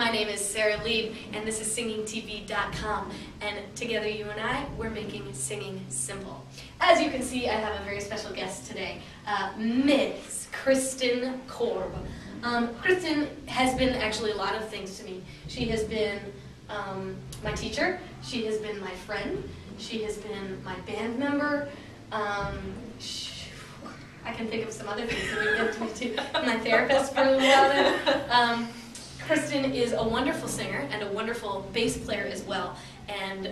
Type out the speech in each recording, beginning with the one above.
My name is Sara and this is singingtv.com, and together you and I, we're making singing simple. As you can see, I have a very special guest today, Miss Kristin Korb. Kristen has been actually a lot of things to me. She has been my teacher, she has been my friend, she has been my band member, I can think of some other things that we've been to, my therapist for a little while now. Kristen is a wonderful singer and a wonderful bass player as well, and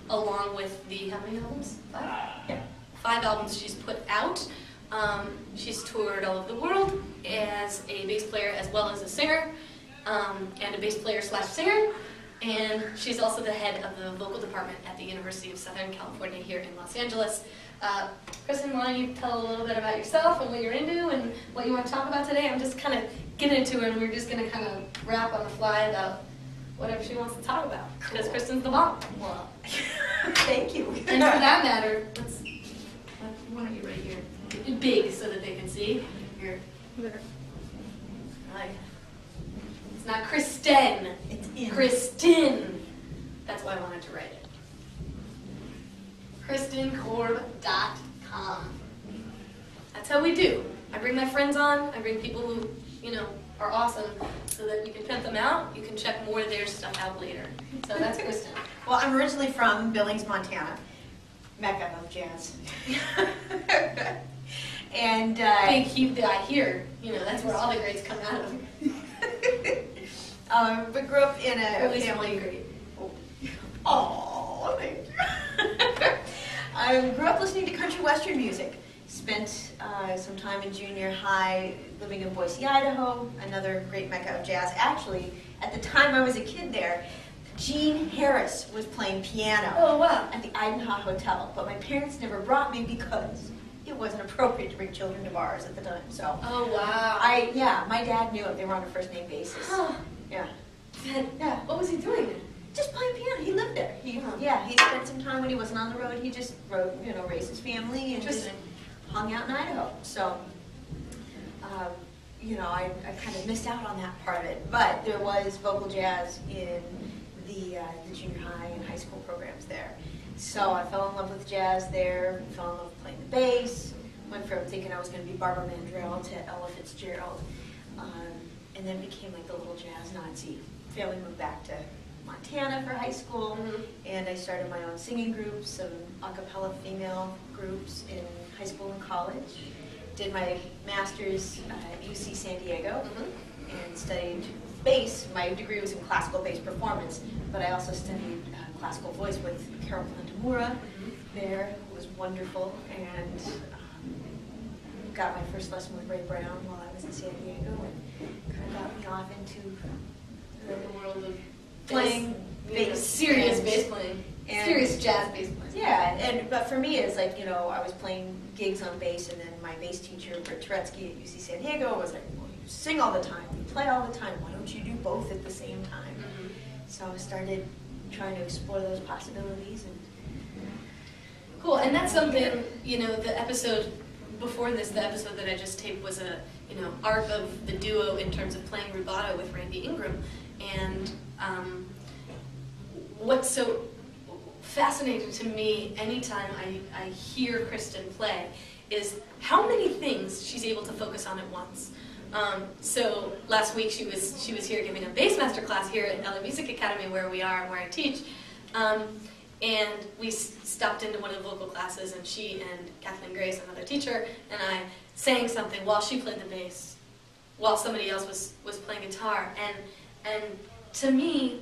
along with the, how many albums? 5? Yeah. 5 albums she's put out. She's toured all over the world as a bass player as well as a singer, and a bass player / singer, and she's also the head of the vocal department at the University of Southern California here in Los Angeles. Kristen, why don't you tell a little bit about yourself and what you're into and what you want to talk about today? I'm just kind of getting into it, and we're just going to kind of rap on the fly about whatever she wants to talk about, because cool. Kristen's the bomb. Well, thank you. And for that matter, why don't you right here? Big so that they can see. Here. Like, it's not Kristen. It's in. Kristin. That's why I wanted to write it. KristinKorb.com. That's how we do. I bring my friends on. I bring people who, are awesome, so that you can print them out. You can check more of their stuff out later. So that's Kristen. Well, I'm originally from Billings, Montana, mecca of jazz. And I hear, that's where all the greats come out of. But grew up in a family. Great. Oh, thank you. I grew up listening to country western music. Spent some time in junior high living in Boise, Idaho, another great mecca of jazz. Actually, at the time I was a kid there, Gene Harris was playing piano. Oh, wow. At the Idaho Hotel, but my parents never brought me because it wasn't appropriate to bring children to bars at the time. So. Oh, wow. My dad knew it. They were on a first name basis. Huh. Yeah. Yeah. What was he doing? Just playing piano. He lived there. He spent some time when he wasn't on the road. He just raised his family and just hung out in Idaho. So, I kind of missed out on that part of it. But there was vocal jazz in the junior high and high school programs there. So I fell in love with jazz there, fell in love with playing the bass, went from thinking I was going to be Barbara Mandrell to Ella Fitzgerald, and then became like the little jazz Nazi. Family moved back to Montana for high school, and I started my own singing groups, some a cappella female groups in high school and college. Did my master's at UC San Diego and studied bass. My degree was in classical bass performance, but I also studied classical voice with Carol Plantamura there. It was wonderful, and got my first lesson with Ray Brown while I was in San Diego, and kind of got me off into the world of playing bass, serious bass playing, serious jazz bass playing. Yeah, but for me, it's like, I was playing gigs on bass, and then my bass teacher, Britt Turetsky at UC San Diego, was like, well, you sing all the time, you play all the time, why don't you do both at the same time? So I started trying to explore those possibilities. And cool, and that's something, the episode before this, the episode that I just taped was a, arc of the duo in terms of playing rubato with Randy Ingram. And what's so fascinating to me anytime I hear Kristen play is how many things she's able to focus on at once. So last week she was here giving a bass master class here at LA Music Academy where we are and where I teach. And we stopped into one of the vocal classes, and she and Kathleen Grace, another teacher, and I sang something while she played the bass, while somebody else was playing guitar. And to me,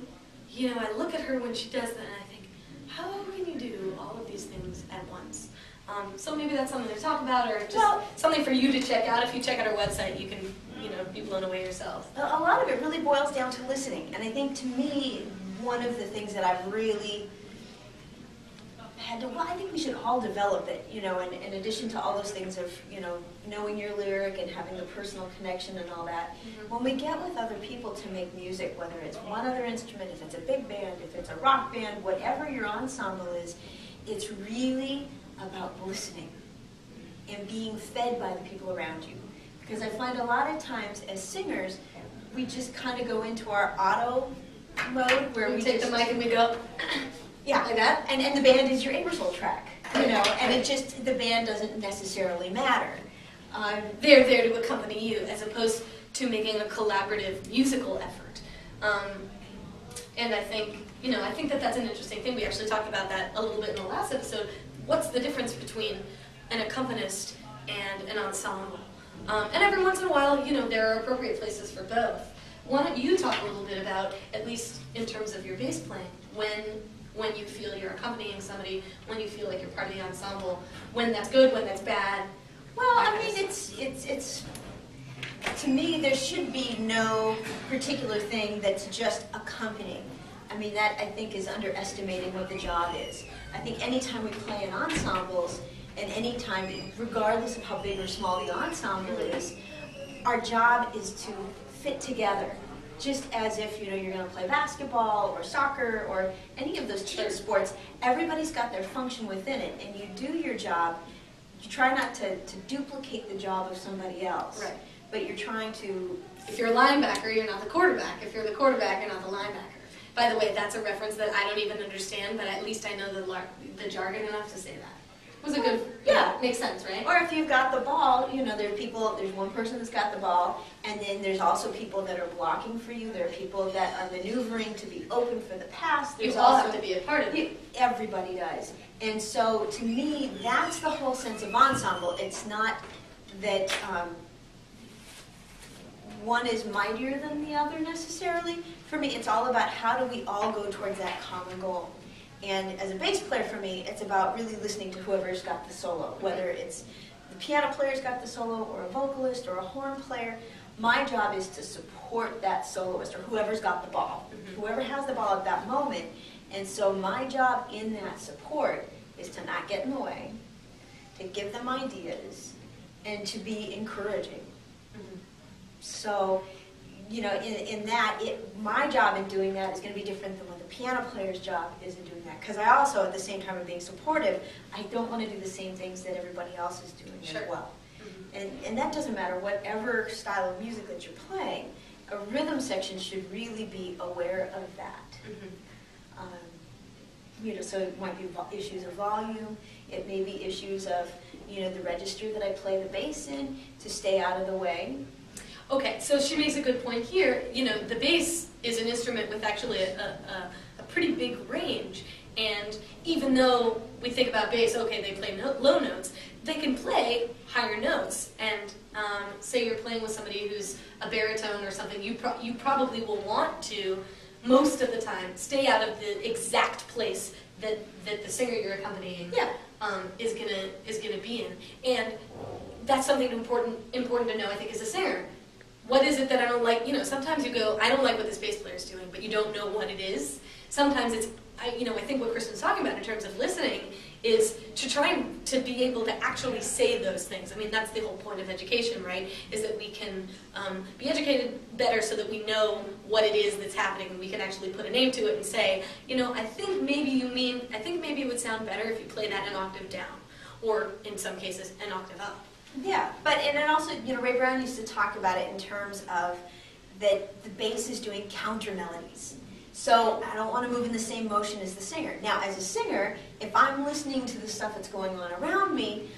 I look at her when she does that, and I think, how can you do all of these things at once? So maybe that's something to talk about, or just something for you to check out. If you check out our website, you can, be blown away yourself. A lot of it really boils down to listening, and I think to me, one of the things that I've really I think we should all develop it, in addition to all those things of, knowing your lyric and having the personal connection and all that. When we get with other people to make music, whether it's one other instrument, if it's a big band, if it's a rock band, whatever your ensemble is, it's really about listening and being fed by the people around you. Because I find a lot of times as singers, we just kind of go into our auto mode where we take the mic and we go, yeah, like that. And the band is your integral track, you know, and it just, the band doesn't necessarily matter. They're there to accompany you as opposed to making a collaborative musical effort. And I think, you know, I think that that's an interesting thing. We actually talked about that a little bit in the last episode. What's the difference between an accompanist and an ensemble? And every once in a while, you know, there are appropriate places for both. Why don't you talk a little bit about, at least in terms of your bass playing, when you feel you're accompanying somebody, when you feel like you're part of the ensemble, when that's good, when that's bad? Well, I mean, it's to me, there should be no particular thing that's just accompanying. I mean, that I think is underestimating what the job is. I think anytime we play in ensembles, and anytime, regardless of how big or small the ensemble is, our job is to fit together. Just as if, you know, you're going to play basketball or soccer or any of those team sports, everybody's got their function within it, and you do your job. You try not to duplicate the job of somebody else, right? But you're trying to... If you're a linebacker, you're not the quarterback. If you're the quarterback, you're not the linebacker. By the way, that's a reference that I don't even understand, but at least I know the jargon enough to say that. It was a good, yeah, makes sense, right? Or if you've got the ball, you know, there's one person that's got the ball, and then there's also people that are blocking for you. There are people that are maneuvering to be open for the pass. You all have to be a part of it. Everybody does. And so, to me, that's the whole sense of ensemble. It's not that one is mightier than the other necessarily. For me, it's all about how do we all go towards that common goal. And as a bass player, for me, it's about really listening to whoever's got the solo, whether it's the piano player's got the solo, or a vocalist, or a horn player. My job is to support that soloist, or whoever's got the ball, whoever has the ball at that moment. And so my job in that support is to not get in the way, to give them ideas, and to be encouraging. So, you know, in that, my job in doing that is going to be different than what the piano player's job is in doing that. Because I also, at the same time of being supportive, I don't want to do the same things that everybody else is doing as well. And that doesn't matter, whatever style of music that you're playing, a rhythm section should really be aware of that. You know, so it might be issues of volume, it may be issues of, you know, the register that I play the bass in, to stay out of the way. Okay, so she makes a good point here. You know, the bass is an instrument with actually a pretty big range, and even though we think about bass, okay, they play low notes, they can play higher notes. And say you're playing with somebody who's a baritone or something, you probably will want to, most of the time, stay out of the exact place that the singer you're accompanying is gonna be in. And that's something important to know, I think, as a singer. What is it that I don't like? You know, sometimes you go, I don't like what this bass player is doing, but you don't know what it is. Sometimes it's, you know, I think what Kristen's talking about in terms of listening is to try to be able to actually say those things. I mean, that's the whole point of education, right? Is that we can be educated better so that we know what it is that's happening, and we can actually put a name to it and say, you know, I think maybe it would sound better if you play that an octave down, or in some cases, an octave up. Yeah, and then also, you know, Ray Brown used to talk about it in terms of that the bass is doing counter melodies. So I don't want to move in the same motion as the singer. Now, as a singer, if I'm listening to the stuff that's going on around me,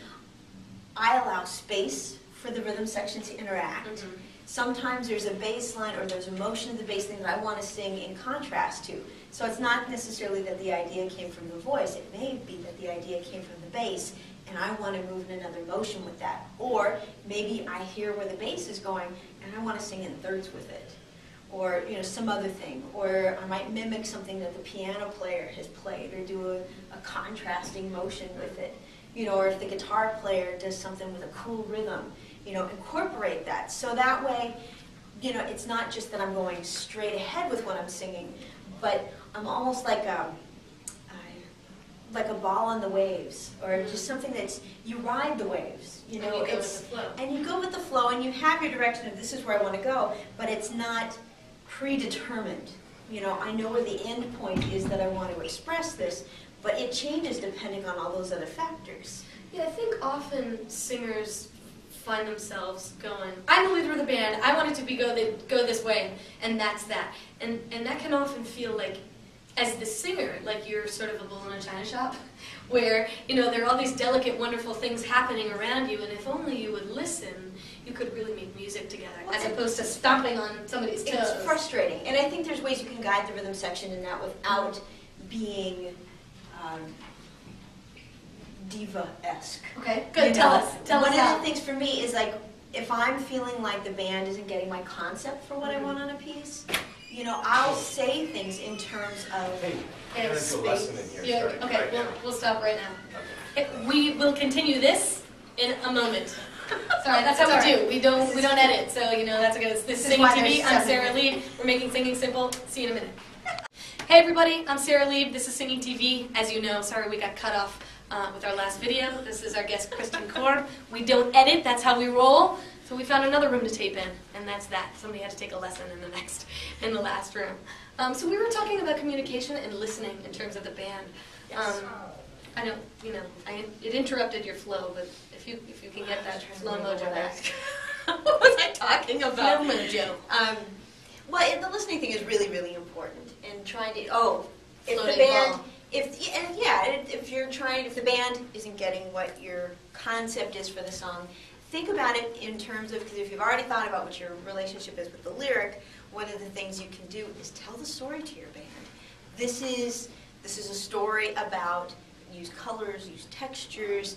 I allow space for the rhythm section to interact. Sometimes there's a bass line or there's a motion of the bass thing that I want to sing in contrast to. So it's not necessarily that the idea came from the voice. It may be that the idea came from the bass, and I want to move in another motion with that. Or maybe I hear where the bass is going, and I want to sing in thirds with it. Or, you know, some other thing. Or I might mimic something that the piano player has played, or do a contrasting motion with it. You know, or if the guitar player does something with a cool rhythm, you know, incorporate that. So that way, you know, it's not just that I'm going straight ahead with what I'm singing, but I'm almost like a ball on the waves, or just something that's, you ride the waves, you know, and you go with the flow. And you go with the flow, and you have your direction of this is where I want to go, but it's not predetermined. You know, I know where the end point is that I want to express this, but it changes depending on all those other factors. Yeah, I think often singers find themselves going, I'm the leader of the band, I want it to go this way, and that's that. And that can often feel like, as the singer, like you're sort of a bull in a china shop, where, you know, there are all these delicate, wonderful things happening around you, and if only you would listen, you could really make music together, as opposed to stomping on somebody's toes. It's frustrating, and I think there's ways you can guide the rhythm section in that without being diva-esque. Okay, good. You tell us. One of the things for me is like, if I'm feeling like the band isn't getting my concept for what I want on a piece, you know, I'll say things in terms of space. Okay, we'll stop right now. We will continue this in a moment. Sorry, that's how we do. We don't edit, so you know that's okay. This is Singing TV. I'm Sara Lieb. We're making singing simple. See you in a minute. Hey everybody, I'm Sara Lieb. This is Singing TV. As you know, sorry we got cut off with our last video. This is our guest Kristin Korb. We don't edit. That's how we roll. So we found another room to tape in, and that's that. Somebody had to take a lesson in the last room. So we were talking about communication and listening in terms of the band. Yes. I don't, you know, it interrupted your flow, but if you can get that flow mojo back. What was I talking about? Flow mojo. Well, the listening thing is really, really important, and trying to if Floating the band. ball. If the band isn't getting what your concept is for the song, think about it in terms of, because if you've already thought about what your relationship is with the lyric, one of the things you can do is tell the story to your band. This is a story about, use colors, use textures,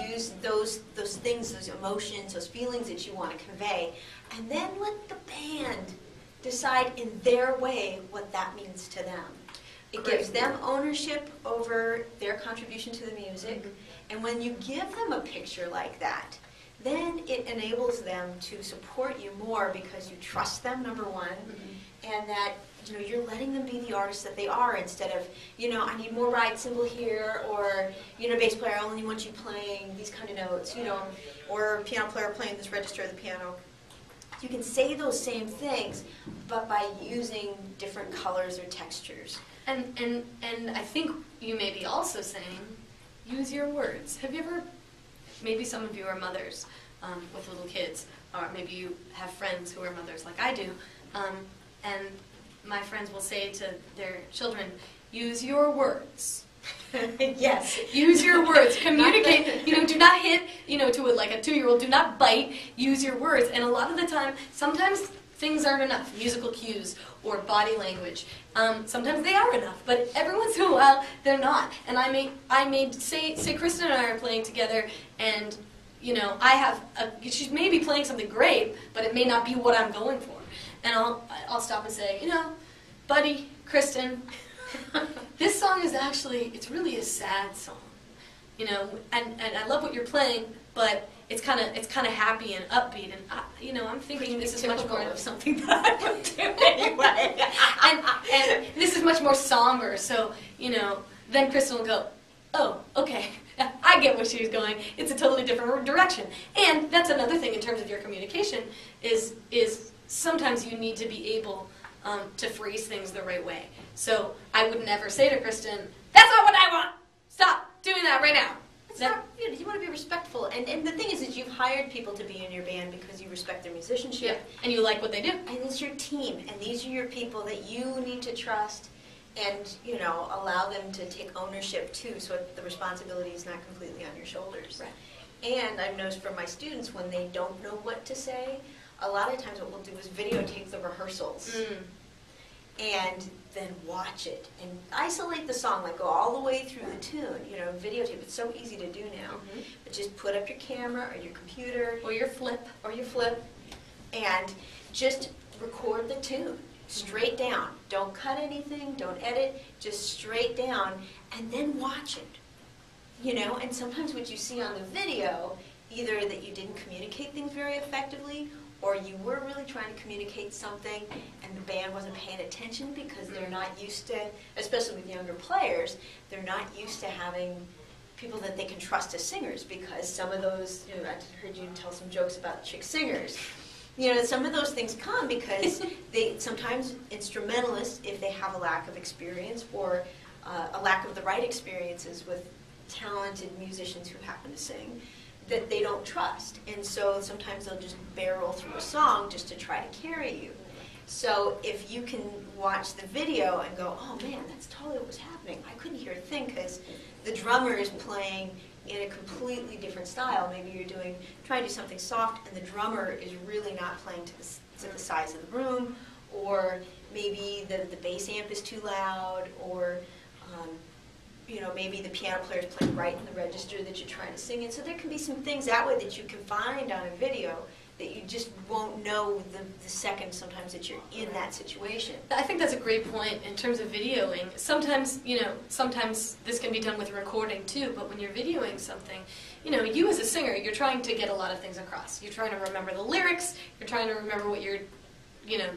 use those things, those emotions, those feelings that you want to convey, and then let the band decide in their way what that means to them. It gives them ownership over their contribution to the music, and when you give them a picture like that, then it enables them to support you more because you trust them, number one, and that you're letting them be the artists that they are instead of, I need more ride cymbal here, or, bass player, I only want you playing these kind of notes, or piano player playing this register of the piano. You can say those same things, but by using different colors or textures. And I think you may be also saying, use your words. Have you ever, maybe some of you are mothers with little kids, or maybe you have friends who are mothers like I do, and my friends will say to their children, use your words. Yes. Use your words. Communicate. Do not hit, to like a 2-year-old, do not bite. Use your words. And a lot of the time, sometimes things aren't enough. Musical cues or body language. Sometimes they are enough, but every once in a while, they're not. And I may say Kristen and I are playing together, and, she may be playing something great, but it may not be what I'm going for. And I'll stop and say, buddy, Kristen, this song is actually, it's really a sad song, and I love what you're playing, but it's kind of happy and upbeat, and I'm thinking this is much more of something that I would do anyway. and this is much more somber. So then Kristen will go, oh, okay, I get where she's going. It's a totally different direction. And that's another thing in terms of your communication is sometimes you need to be able to phrase things the right way. So I would never say to Kristen, that's not what I want! Stop doing that right now! You want to be respectful. And the thing is that you've hired people to be in your band because you respect their musicianship. Yeah. And you like what they do. And it's your team. And these are your people that you need to trust and, allow them to take ownership too, so the responsibility is not completely on your shoulders. Right. And I've noticed from my students, when they don't know what to say, a lot of times what we'll do is videotape the rehearsals and then watch it and isolate the song, like go all the way through the tune, videotape. It's so easy to do now. But just put up your camera or your computer. Or your flip. And just record the tune straight down. Don't cut anything, don't edit, just straight down, and then watch it. And sometimes what you see on the video, either that you didn't communicate things very effectively, or you were really trying to communicate something and the band wasn't paying attention because they're not used to, especially with younger players, they're not used to having people that they can trust as singers, because some of those, I heard you tell some jokes about chick singers. Some of those things come because sometimes instrumentalists, if they have a lack of experience or a lack of the right experiences with talented musicians who happen to sing, that they don't trust. And so sometimes they'll just barrel through a song just to try to carry you. So if you can watch the video and go, oh man, that's totally what was happening. I couldn't hear a thing because the drummer is playing in a completely different style. Maybe you're trying to do something soft and the drummer is really not playing to the size of the room, or maybe the bass amp is too loud, or maybe the piano player is playing right in the register that you're trying to sing in. So there can be some things that way that you can find on a video that you just won't know the second sometimes that you're in that situation. I think that's a great point in terms of videoing. Sometimes, sometimes this can be done with recording too, but when you're videoing something, you as a singer, you're trying to get a lot of things across. You're trying to remember the lyrics, you're trying to remember what you're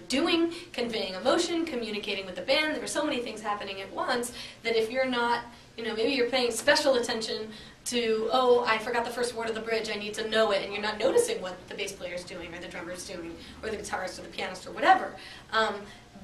doing, conveying emotion, communicating with the band. There are so many things happening at once that if you're not, maybe you're paying special attention to, oh, I forgot the first word of the bridge, I need to know it, and you're not noticing what the bass player's doing, or the drummer's doing, or the guitarist, or the pianist, or whatever.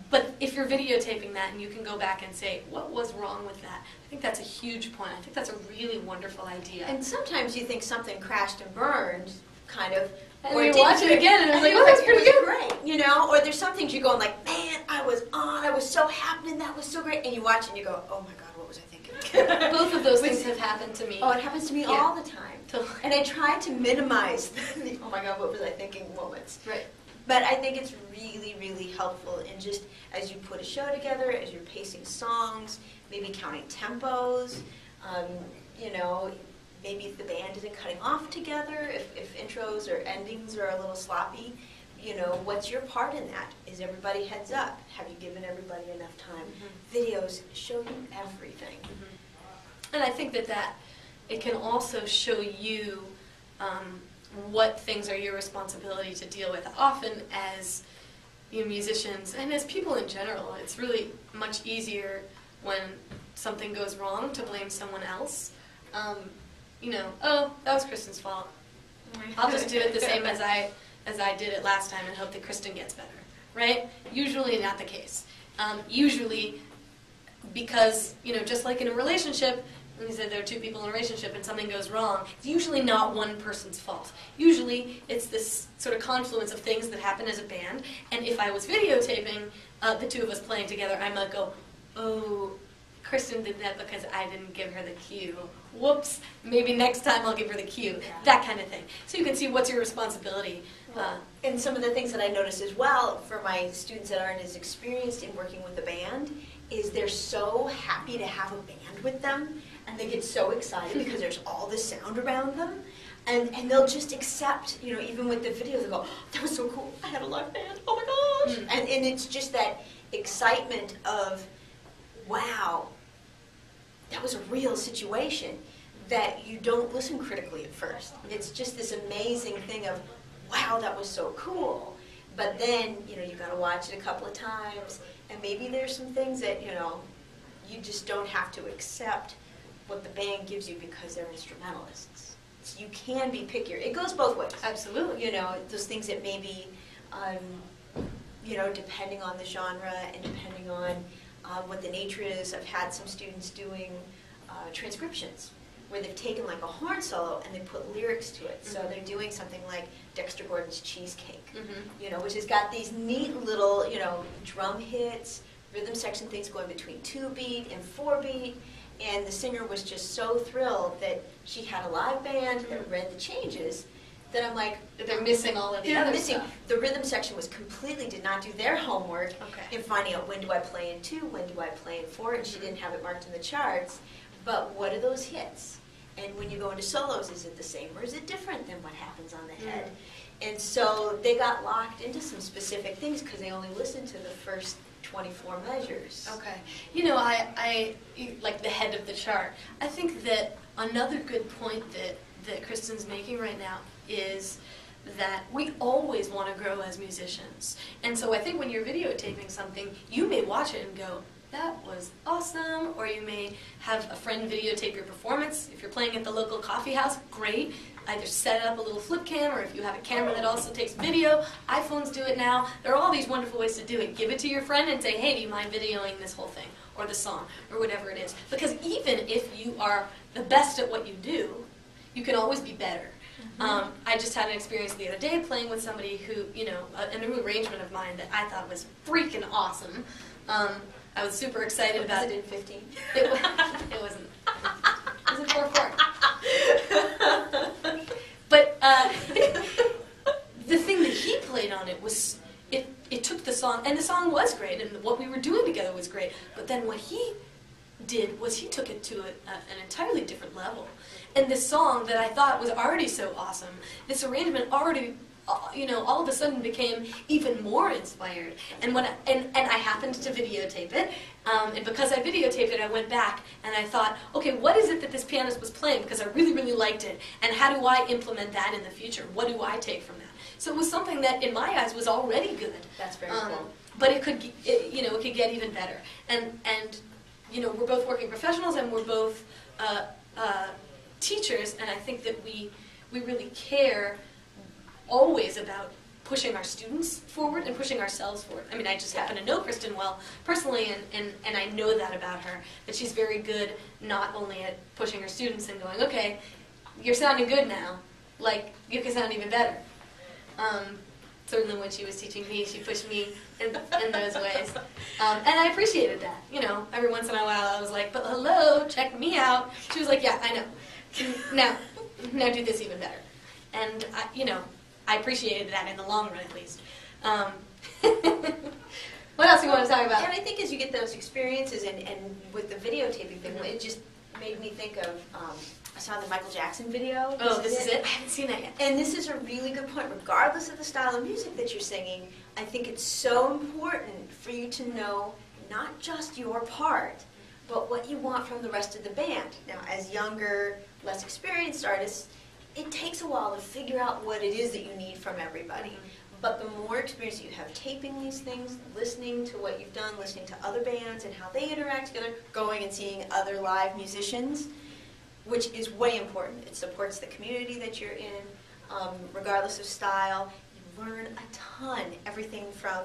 But if you're videotaping that and you can go back and say, what was wrong with that? I think that's a huge point. I think that's a really wonderful idea. And sometimes you think something crashed and burned, kind of, and you watch it again, and it's like, oh, that's pretty good. Great, or there's some things you're going like, man, I was so happening, that was so great, and you watch it and you go, oh my God, what was I thinking? Both of those things have happened to me. Oh, it happens to me all the time. And I try to minimize the, oh my God, what was I thinking moments. Right. But I think it's really, really helpful in just as you put a show together, as you're pacing songs, maybe counting tempos, maybe if the band isn't cutting off together, if intros or endings are a little sloppy, what's your part in that? Is everybody heads up? Have you given everybody enough time? Mm-hmm. Videos show you everything. Mm-hmm. And I think that it can also show you what things are your responsibility to deal with. Often as musicians, and as people in general, it's really much easier when something goes wrong to blame someone else. Oh, that was Kristen's fault. I'll just do it the same as I did it last time and hope that Kristen gets better, right? Usually not the case. Usually because, just like in a relationship, when you said there are two people in a relationship and something goes wrong, it's usually not one person's fault. Usually it's this sort of confluence of things that happen as a band, and if I was videotaping the two of us playing together, I might go, oh, Kristen did that because I didn't give her the cue. Whoops, maybe next time I'll give her the cue. Yeah. That kind of thing. So you can see what's your responsibility. And some of the things that I notice as well for my students that aren't as experienced in working with the band is they're so happy to have a band with them, and they get so excited because there's all this sound around them, and they'll just accept, even with the video, they'll go, oh, that was so cool, I had a live band, oh my gosh. And it's just that excitement of, wow, that was a real situation, that you don't listen critically at first. It's just this amazing thing of, wow, that was so cool. But then, you got to watch it a couple of times, and maybe there's some things that, you just don't have to accept what the band gives you because they're instrumentalists. So you can be pickier. It goes both ways. Absolutely. Those things that maybe, depending on the genre and depending on what the nature is. I've had some students doing transcriptions where they've taken like a horn solo and they put lyrics to it. So they're doing something like Dexter Gordon's Cheesecake, which has got these neat little, drum hits, rhythm section things going between 2-beat and 4-beat. And the singer was just so thrilled that she had a live band that read the changes that I'm like, they're missing all of the other stuff. The rhythm section was did not do their homework in finding out when do I play in 2, when do I play in 4, and she didn't have it marked in the charts. But what are those hits? And when you go into solos, is it the same or is it different than what happens on the head? And so they got locked into some specific things because they only listened to the first 24 measures. Okay. I like the head of the chart. I think that another good point that Kristen's making right now is that we always want to grow as musicians. And so I think when you're videotaping something, you may watch it and go, that was awesome, or you may have a friend videotape your performance. If you're playing at the local coffee house, great. Either set up a little flip cam, or if you have a camera that also takes video, iPhones do it now. There are all these wonderful ways to do it. Give it to your friend and say, hey, do you mind videoing this whole thing, or the song, or whatever it is. Because even if you are the best at what you do, you can always be better. I just had an experience the other day playing with somebody who, you know, a new arrangement of mine that I thought was freaking awesome. I was super excited about it. Was it in 15? It wasn't. It was in 4/4. But the thing that he played on it was, it took the song, and the song was great, and what we were doing together was great, but then what he did was he took it to an entirely different level. And this song that I thought was already so awesome, this arrangement already, you know, all of a sudden became even more inspired. And when I happened to videotape it, and because I videotaped it, I went back and I thought, okay, what is it that this pianist was playing? Because I really, really liked it. And how do I implement that in the future? What do I take from that? So it was something that, in my eyes, was already good. That's very cool. But it could, you know, it could get even better. And you know, we're both working professionals, and we're both teachers, and I think that we really care always about pushing our students forward and pushing ourselves forward. I mean, I just happen to know Kristen well personally, and I know that about her, that she's very good not only at pushing her students and going, okay, you're sounding good now, like, you can sound even better. Certainly when she was teaching me, she pushed me in those ways. And I appreciated that. You know, every once in a while I was like, but hello, check me out. She was like, yeah, I know. Now do this even better. And, you know, I appreciated that in the long run, at least. What else do you want to talk about? And I think as you get those experiences, and with the videotaping thing, it just made me think of, I saw the Michael Jackson video. Oh, this is it? I haven't seen that yet. And this is a really good point. Regardless of the style of music that you're singing, I think it's so important for you to know not just your part, but what you want from the rest of the band. Now, as younger, less experienced artists, it takes a while to figure out what it is that you need from everybody. But the more experience you have taping these things, listening to what you've done, listening to other bands and how they interact together, going and seeing other live musicians, which is way important. It supports the community that you're in, regardless of style. You learn a ton, everything from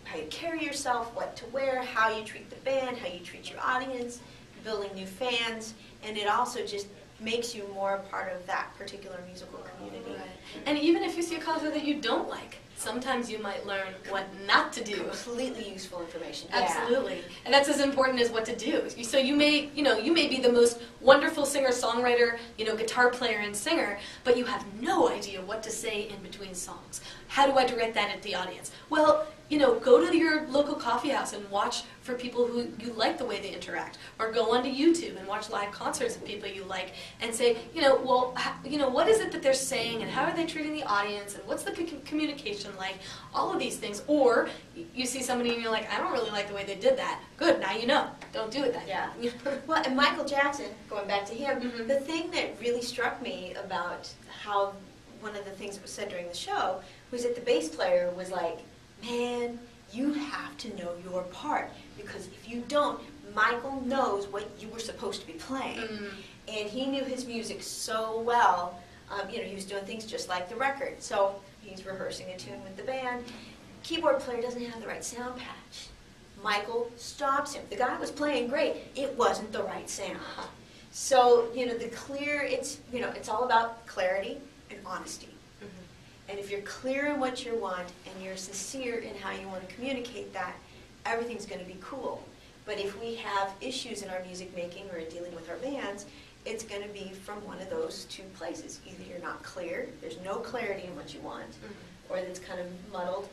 how you carry yourself, what to wear, how you treat the band, how you treat your audience, building new fans, and it also just makes you more a part of that particular musical community. Right. And even if you see a concert that you don't like, sometimes you might learn what not to do. Completely useful information. Absolutely. And that's as important as what to do. So you may be the most wonderful singer-songwriter, guitar player and singer, but you have no idea what to say in between songs. How do I direct that at the audience? Well, go to your local coffee house and watch for people who you like the way they interact, or go onto YouTube and watch live concerts of people you like, and say, what is it that they're saying, and how are they treating the audience, and what's the communication like? All of these things. Or you see somebody and you're like, I don't really like the way they did that. Good, now you know. Don't do it then. Yeah. Well, and Michael Jackson, going back to him, the thing that really struck me about how one of the things that was said during the show was that the bass player was like, man, you have to know your part, because if you don't, Michael knows what you were supposed to be playing. And he knew his music so well. He was doing things just like the record. So he's rehearsing a tune with the band. Keyboard player doesn't have the right sound patch. Michael stops him. The guy was playing great. It wasn't the right sound. So, it's all about clarity and honesty. And if you're clear in what you want and you're sincere in how you want to communicate that, everything's going to be cool. But if we have issues in our music making or in dealing with our bands, it's going to be from one of those two places. Either you're not clear, there's no clarity in what you want, or it's kind of muddled,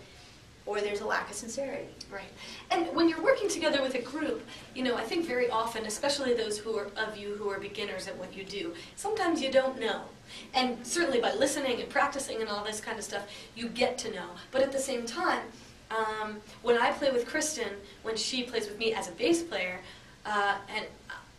or there's a lack of sincerity. Right. And when you're working together with a group, I think very often, especially those who are beginners at what you do, sometimes you don't know. And certainly by listening and practicing and all this kind of stuff, you get to know. But at the same time, when I play with Kristen, when she plays with me as a bass player, and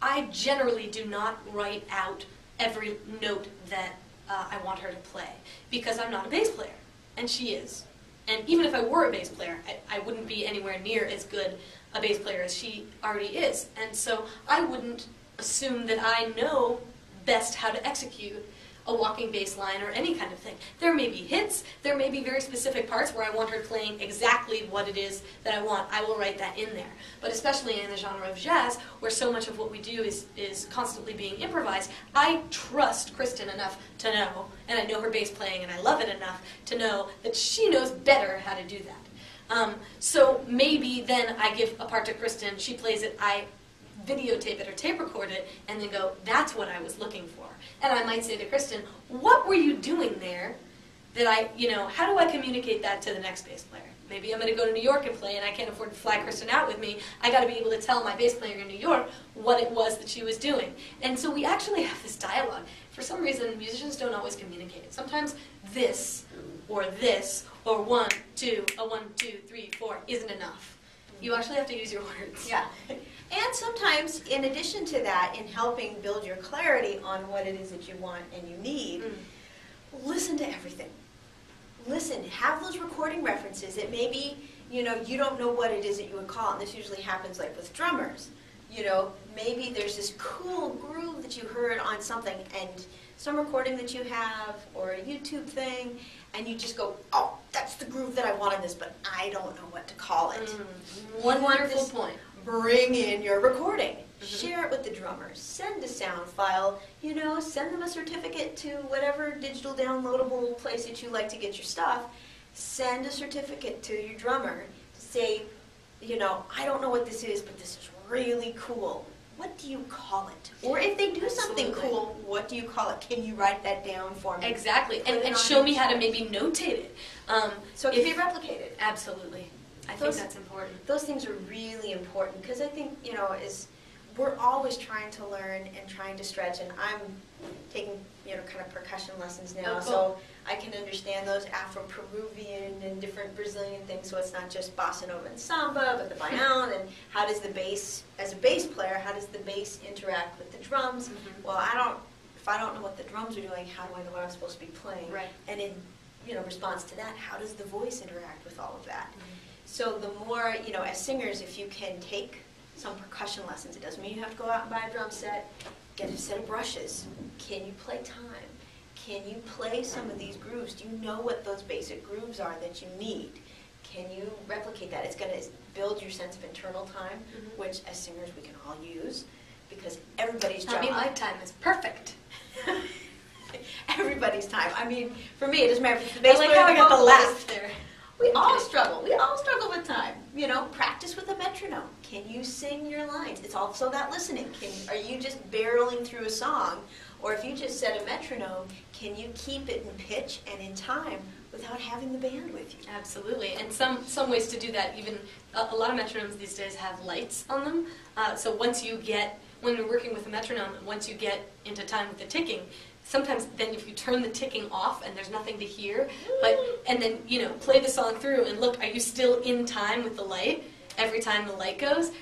I generally do not write out every note that I want her to play, because I'm not a bass player, and she is. And even if I were a bass player, I wouldn't be anywhere near as good a bass player as she already is. And so I wouldn't assume that I know best how to execute a walking bass line or any kind of thing. There may be hits, there may be very specific parts where I want her playing exactly what it is that I want. I will write that in there. But especially in the genre of jazz, where so much of what we do is constantly being improvised, I trust Kristen enough to know, and I know her bass playing and I love it enough to know that she knows better how to do that. So maybe then I give a part to Kristen, she plays it, I videotape it or tape record it, and then go, that's what I was looking for. And I might say to Kristen, what were you doing there that how do I communicate that to the next bass player? Maybe I'm going to go to New York and play and I can't afford to fly Kristen out with me. I got to be able to tell my bass player in New York what it was that she was doing. And so we actually have this dialogue. For some reason, musicians don't always communicate it. Sometimes this or 1, 2, a 1, 2, 3, 4 isn't enough. You actually have to use your words. Yeah. And sometimes, in addition to that, in helping build your clarity on what it is that you want and you need, listen to everything. Listen, have those recording references. It may be, you don't know what it is that you would call it, and this usually happens like with drummers. Maybe there's this cool groove that you heard on something, and some recording that you have, or a YouTube thing, and you just go, oh, that's the groove that I want in this, but I don't know what to call it. Wonderful point. Bring in your recording. Share it with the drummers. Send a sound file. Send them a certificate to whatever digital downloadable place that you like to get your stuff. Send a certificate to your drummer to say, I don't know what this is, but this is really cool. What do you call it? Or if they do something cool, what do you call it? Can you write that down for me? Exactly. And show me how to maybe notate it. So it can be replicated. Absolutely. I think that's important. Those things are really important because I think, we're always trying to learn and trying to stretch, and I'm taking, kind of percussion lessons now, so I can understand those Afro-Peruvian and different Brazilian things, so it's not just bossa nova and samba, but the baião, and how does the bass, as a bass player, how does the bass interact with the drums? Well, if I don't know what the drums are doing, how do I know what I'm supposed to be playing? Right. And in, response to that, how does the voice interact with all of that? So the more, as singers, if you can take some percussion lessons, it doesn't mean you have to go out and buy a drum set, get a set of brushes. Can you play time? Can you play some of these grooves? Do you know what those basic grooves are that you need? Can you replicate that? It's going to build your sense of internal time, which as singers we can all use, because everybody's job. My time is perfect. Everybody's time. I mean, for me, it doesn't matter if it's the bass I like player how I got the laugh there. We all struggle. We all struggle with time. Practice with a metronome. Can you sing your lines? It's also that listening. Are you just barreling through a song? Or if you just set a metronome, can you keep it in pitch and in time without having the band with you? Absolutely. And some ways to do that, even a lot of metronomes these days have lights on them. So when you're working with a metronome, once you get into time with the ticking, sometimes then if you turn the ticking off and there's nothing to hear, and then play the song through and look, are you still in time with the light every time the light goes?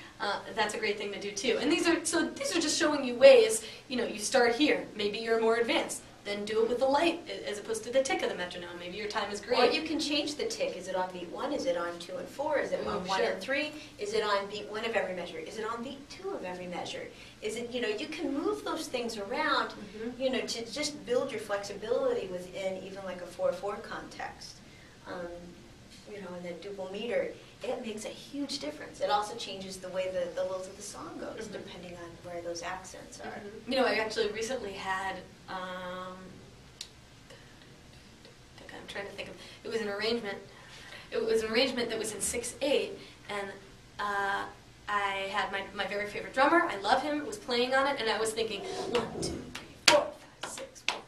That's a great thing to do too. And these are just showing you ways. You start here. Maybe you're more advanced. Then do it with the light as opposed to the tick of the metronome. Maybe your time is great. Or you can change the tick. Is it on beat 1? Is it on 2 and 4? Is it on 1 and 3? Is it on beat 1 of every measure? Is it on beat 2 of every measure? Is it, you can move those things around, to just build your flexibility within even like a 4/4 context. In that duple meter, it makes a huge difference. It also changes the way the lilt of the song goes, depending on where those accents are. I actually recently had, I'm trying to think of, it was an arrangement that was in 6/8, and I had my very favorite drummer, I love him, was playing on it, and I was thinking, 1, 2, 3, 4, 5, 6, 1,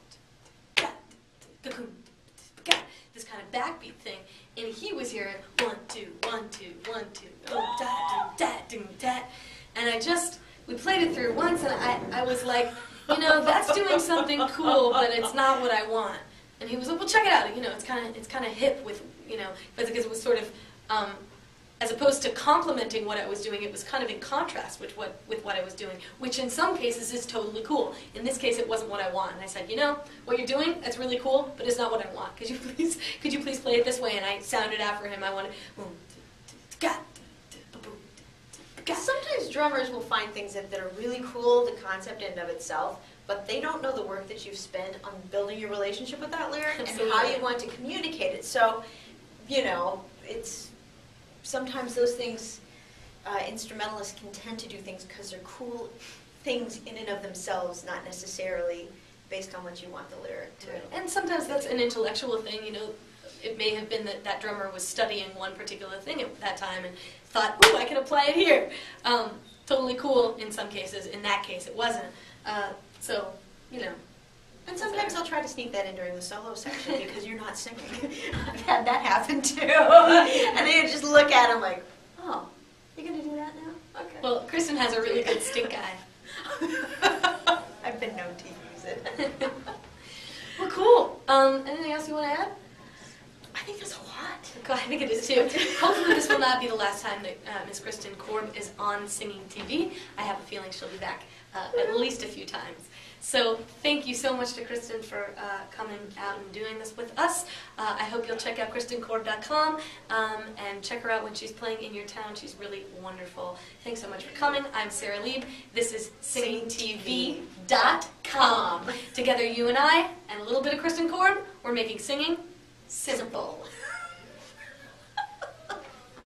2, 3, this kind of backbeat thing, and he was hearing 1, 2, 1, 2, 1, 2, oh, da, da, da, da, and we played it through once, and I was like, that's doing something cool, but it's not what I want. And he was like, well, check it out. It's kind of hip with, because it was sort of, as opposed to complementing what I was doing, it was kind of in contrast with what I was doing, which in some cases is totally cool. In this case, it wasn't what I want. And I said, what you're doing, that's really cool, but it's not what I want. Could you please play it this way? And I sounded out for him. I wanted, sometimes drummers will find things that are really cool, the concept in and of itself, but they don't know the work that you've spent on building your relationship with that lyric Absolutely. and how you want to communicate it. So, it's sometimes those things, instrumentalists can tend to do things because they're cool things in and of themselves, not necessarily based on what you want the lyric to. And sometimes that's an intellectual thing, It may have been that that drummer was studying one particular thing at that time and thought, ooh, I can apply it here. Totally cool in some cases. In that case, it wasn't. And sometimes I'll try to sneak that in during the solo section because you're not singing. I've had that happen too. And then you just look at him like, oh, you're going to do that now? Okay. Well, Kristen has a really good stink eye. I've been known to use it. Well, cool. Anything else you want to add? I think there's a lot. I think it is too. Hopefully this will not be the last time that Miss Kristin Korb is on Singing TV. I have a feeling she'll be back at least a few times. So thank you so much to Kristen for coming out and doing this with us. I hope you'll check out KristinKorb.com and check her out when she's playing in your town. She's really wonderful. Thanks so much for coming. I'm Sara Lieb. This is singingtv.com. Together, you and I, and a little bit of Kristin Korb, we're making singing simple.